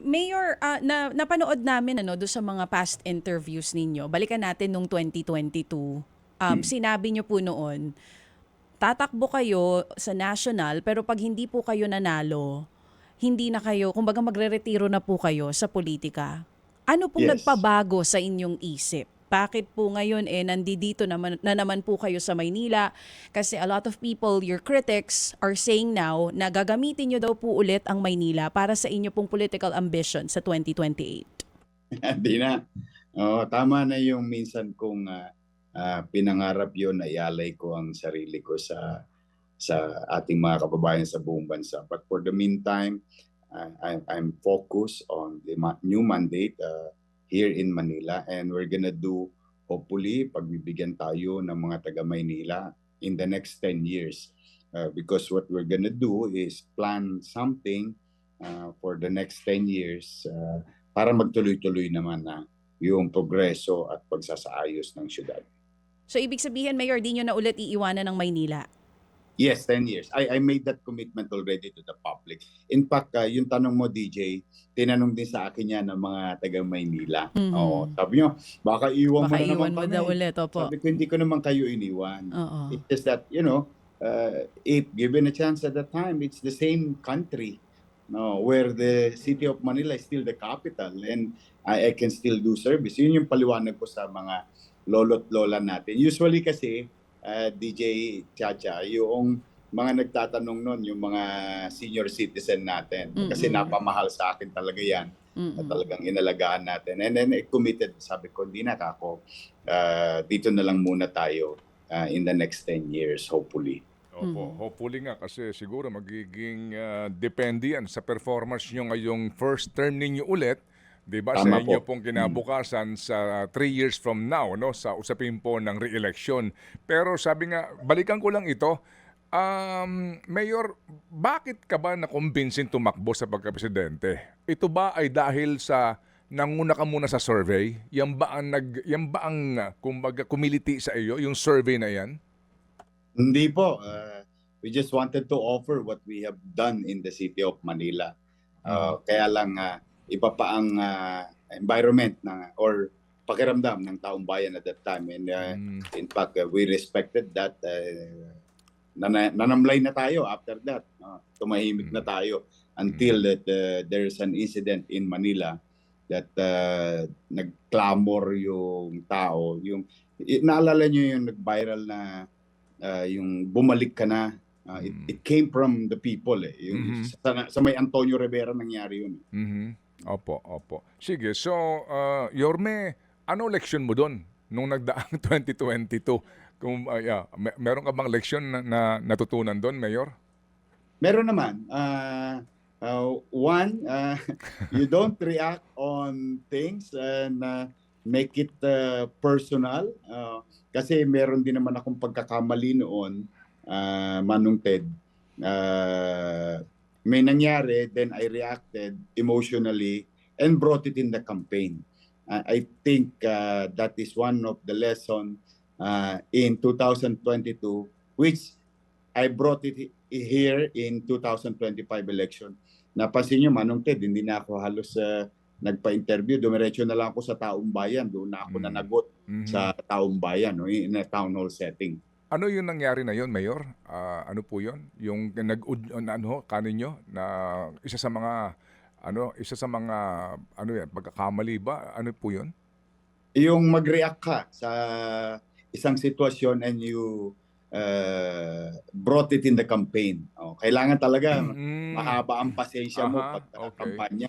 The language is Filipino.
Mayor, napanood namin do sa mga past interviews ninyo. Balikan natin nung 2022. Sinabi niyo po noon, tatakbo kayo sa national pero pag hindi po kayo nanalo, hindi na kayo, kumbaga magre-retiro na po kayo sa politika. Ano pong Yes. nagpabago sa inyong isip? Bakit po ngayon nandito naman po kayo sa Maynila? Kasi a lot of people, your critics, are saying now na gagamitin nyo daw po ulit ang Maynila para sa inyo pong political ambition sa 2028. Hindi na. Tama na yung minsan kong pinangarap yun na ialay ko ang sarili ko sa ating mga kababayan sa buong bansa. But for the meantime, I'm focused on the new mandate here in Manila, and we're gonna do, hopefully, pagbibigyan tayo ng mga taga Maynila in the next 10 years. Because what we're gonna do is plan something for the next 10 years para magtuloy-tuloy naman na yung progreso at pagsasaayos ng syudad. So ibig sabihin, Mayor, di nyo na ulit iiwanan ng Maynila? Yes, 10 years. I made that commitment already to the public. In fact, yung tanong mo, DJ, tinanong din sa akin yan ng mga taga Maynila. Sabi nyo, baka iwan mo Baka na naman iwan mo kami. daw ulit, opo. Sabi ko, hindi ko naman kayo iniwan. Oo. It's just that, if given a chance at that time, it's the same country, where the city of Manila is still the capital, and I can still do service. Yun yung paliwanag ko sa mga lolo't lola natin. Usually kasi, DJ Chacha, yung mga nagtatanong nun, yung mga senior citizen natin. Kasi napamahal sa akin talaga yan. Na talagang inalagaan natin. And then I committed, sabi ko, hindi na ako. Dito na lang muna tayo in the next 10 years, hopefully. Opo, hopefully nga kasi siguro magiging depende yan sa performance nyo ngayong first term ninyo ulit. Diba? Sa Tama inyo po. pong kinabukasan sa 3 years from now, no, sa usapin po ng re-election. Pero sabi nga, balikan ko lang ito, Mayor, bakit ka ba nakumbinsin tumakbo sa pagkapresidente? Ito ba ay dahil sa nanguna ka muna sa survey? Yan ba ang kumbaga kumiliti sa iyo, yung survey na yan? Hindi po. We just wanted to offer what we have done in the city of Manila. Kaya lang, iba pa ang environment or pakiramdam ng taong bayan at that time. And in fact, we respected that. Nanamlay na tayo after that. Tumahimik na tayo until that there's an incident in Manila that nag-clamor yung tao. Naalala nyo yung nag-viral na yung bumalik ka na. It came from the people. Sa may Antonio Rivera nangyari yun. Opo, opo. Sige, so Yorme, ano leksyon mo doon nung nagdaang 2022? Kung meron ka bang leksyon na natutunan doon, Mayor? Meron naman. One, you don't react on things and make it personal. Kasi meron din naman akong pagkakamali noon, Manong Ted. May nangyari, then I reacted emotionally and brought it in the campaign. I think that is one of the lessons in 2022, which I brought it here in 2025 election. Napansin nyo, Manong Ted, hindi na ako halos nagpa-interview. Dumiretso na lang ako sa taong bayan. Doon na ako nanagot sa taong bayan, in a town hall setting. Ano yung nangyari na yon, Mayor? Ano po yon? Yung kaninyo na isa sa mga pagkakamali ba? Ano po yon? Yung mag-react ka sa isang sitwasyon and you brought it in the campaign. Kailangan talaga mahaba ang pasensya mo pag kampanya.